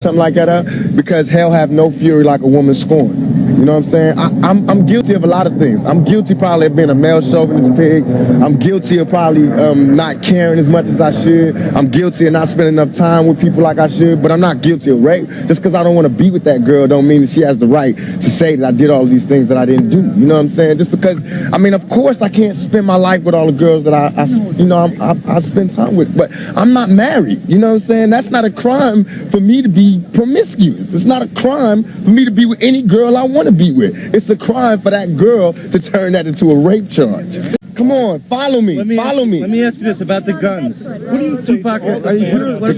something like that up, because hell have no fury like a woman scorned. You know what I'm saying? I'm guilty of a lot of things. I'm guilty probably of being a male chauvinist pig. I'm guilty of probably not caring as much as I should. I'm guilty of not spending enough time with people like I should. But I'm not guilty of rape. Just because I don't want to be with that girl don't mean that she has the right to say that I did all of these things that I didn't do. You know what I'm saying? Just because, I mean, of course I can't spend my life with all the girls that I spend time with. But I'm not married. You know what I'm saying? That's not a crime for me to be promiscuous. It's not a crime for me to be with any girl I want to be with. It's a crime for that girl to turn that into a rape charge. Come on, follow me. Follow me. Let me ask you this about the guns. What do you, Tupac? Are you sure? What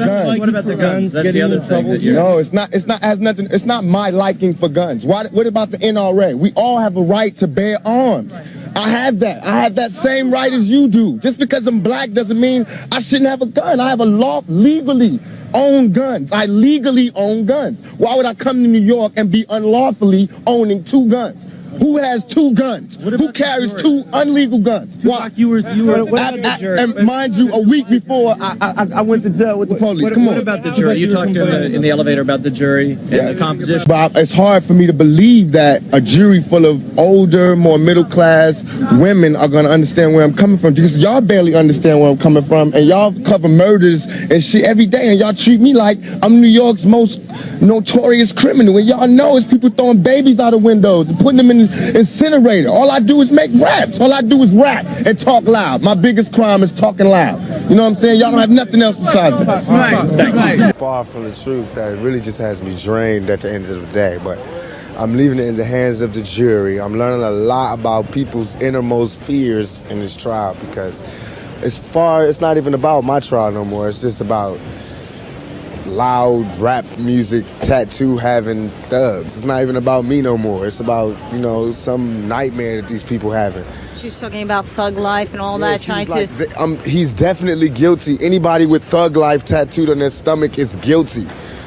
about the guns? That's the other thing that you're... No, it's not. Has nothing. It's not my liking for guns. What about the NRA? We all have a right to bear arms. I have that. I have that same right as you do. Just because I'm black doesn't mean I shouldn't have a gun. I have a legally own guns. I legally own guns. Why would I come to New York and be unlawfully owning 2 guns? Who has 2 guns? Who carries 2 illegal guns? Why? You were and mind you, a week before I went to jail with the police. Come on. What about the jury? You talked in the elevator about the jury and the composition. But it's hard for me to believe that a jury full of older, more middle-class women are going to understand where I'm coming from, because y'all barely understand where I'm coming from, and y'all cover murders and shit every day, and y'all treat me like I'm New York's most notorious criminal, and y'all know it's people throwing babies out of windows and putting them in the incinerator. All I do is make raps. All I do is rap and talk loud. My biggest crime is talking loud. You know what I'm saying? Y'all don't have nothing else besides that. Right. Far from the truth. That really just has me drained at the end of the day. But I'm leaving it in the hands of the jury. I'm learning a lot about people's innermost fears in this trial, because it's not even about my trial no more. It's just about loud rap music, tattoo having thugs. It's not even about me no more. It's about, some nightmare that these people having. She's talking about thug life and all that, trying to... He's definitely guilty. Anybody with thug life tattooed on their stomach is guilty.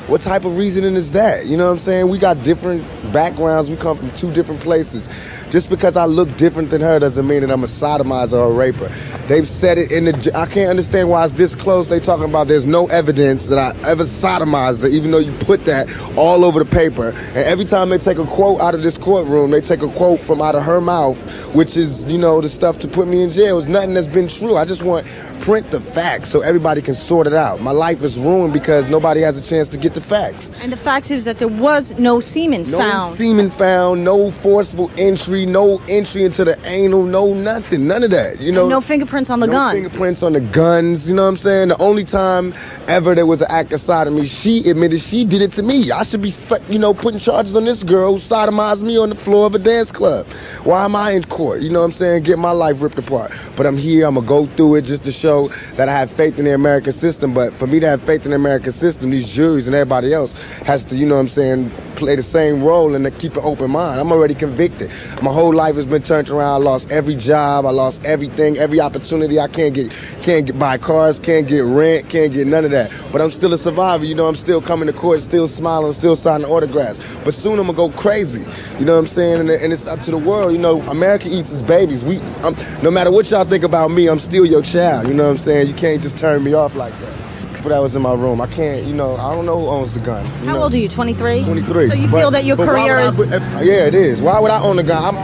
What type of reasoning is that? You know what I'm saying? We got different backgrounds. We come from 2 different places. Just because I look different than her doesn't mean that I'm a sodomizer or a raper. They've said it in the... I can't understand why it's this close. They talking about there's no evidence that I ever sodomized her, even though you put that all over the paper. And every time they take a quote out of this courtroom, they take a quote from out of her mouth, which is, the stuff to put me in jail. It's nothing that's been true. I just want print the facts so everybody can sort it out. My life is ruined because nobody has a chance to get the facts. And the fact is that there was no semen found. No semen found, no forcible entry, no entry into the anal, no nothing, none of that. And no fingerprints on the gun. No fingerprints on the guns, you know what I'm saying? The only time ever there was an act of sodomy, she admitted she did it to me. I should be, putting charges on this girl who sodomized me on the floor of a dance club. Why am I in court? You know what I'm saying? Get my life ripped apart. But I'm here, I'm gonna go through it just to show that I have faith in the American system. But for me to have faith in the American system, these juries and everybody else has to, play the same role and to keep an open mind. I'm already convicted. My whole life has been turned around. I lost every job. I lost everything, every opportunity. I can't get buy cars, can't get rent, can't get none of that. But I'm still a survivor. I'm still coming to court, still smiling, still signing autographs. But soon I'm gonna go crazy. You know what I'm saying? And it's up to the world. America eats its babies. No matter what y'all think about me, I'm still your child. You know what I'm saying? You can't just turn me off like that. But that was in my room. I can't, I don't know who owns the gun. How old are you, 23? 23. So you feel that your career is... Yeah, it is. Why would I own a gun?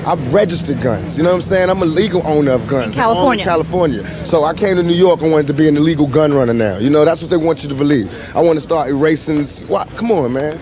I've registered guns. You know what I'm saying? I'm a legal owner of guns. In California. California. So I came to New York and wanted to be an illegal gun runner now. That's what they want you to believe. I want to start erasing... Come on, man.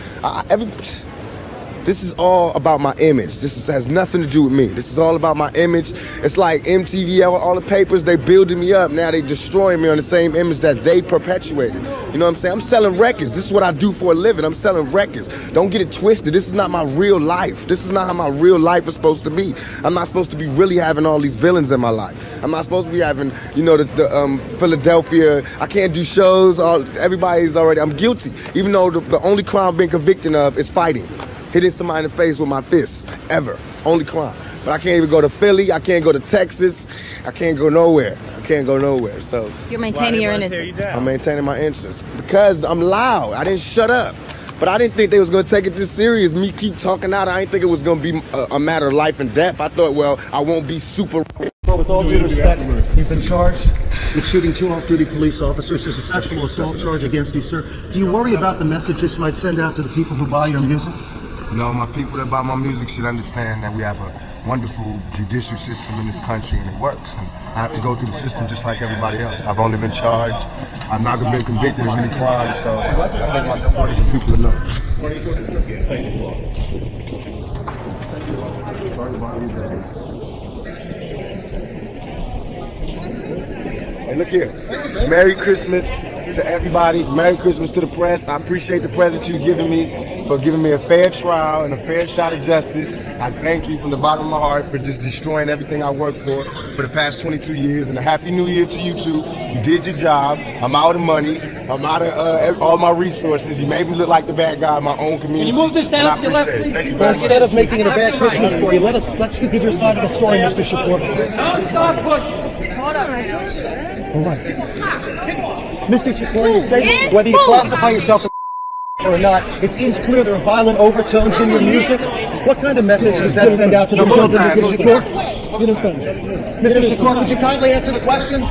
This is all about my image. Has nothing to do with me. This is all about my image. It's like MTV, all the papers, they building me up. Now they destroying me on the same image that they perpetuated. You know what I'm saying? I'm selling records. This is what I do for a living. I'm selling records. Don't get it twisted. This is not my real life. This is not how my real life is supposed to be. I'm not supposed to be really having all these villains in my life. I'm not supposed to be having, the Philadelphia. I can't do shows. Everybody's already, I'm guilty. Even though the only crime I've been convicted of is fighting. Hitting somebody in the face with my fists, ever. Only crime. But I can't even go to Philly. I can't go to Texas. I can't go nowhere. So you're maintaining your innocence. I'm maintaining my innocence because I'm loud. I didn't shut up. But I didn't think they was going to take it this serious. Me keep talking out. I didn't think it was going to be a matter of life and death. I thought, well, I won't be super... Shakur, with all due respect, you've been charged with shooting 2 off-duty police officers. There's a sexual assault charge against you, sir. Do you worry about the message this might send out to the people who buy your music? No, my people that buy my music should understand that we have a wonderful judicial system in this country and it works. And I have to go through the system just like everybody else. I've only been charged. I've not been convicted of any crime, so I think my supporters and people know. Hey, look here. Merry Christmas to everybody. Merry Christmas to the press. I appreciate the present you've given me for giving me a fair trial and a fair shot at justice. I thank you from the bottom of my heart for just destroying everything I worked for the past 22 years. And a Happy New Year to you too. You did your job. I'm out of money. I'm out of all my resources. You made me look like the bad guy in my own community. Can you move this down to your left, please? Thank you very much. Instead of making it a bad Christmas for you, let's give your side of the story, Mr. Shakur. Don't stop pushing. Hold on. All right. Mr. Shakur, you say whether you classify yourself or not, it seems clear there are violent overtones in your music. What kind of message does that send out to the children, Mr. Shakur? Mr. Shakur, could you kindly answer the question?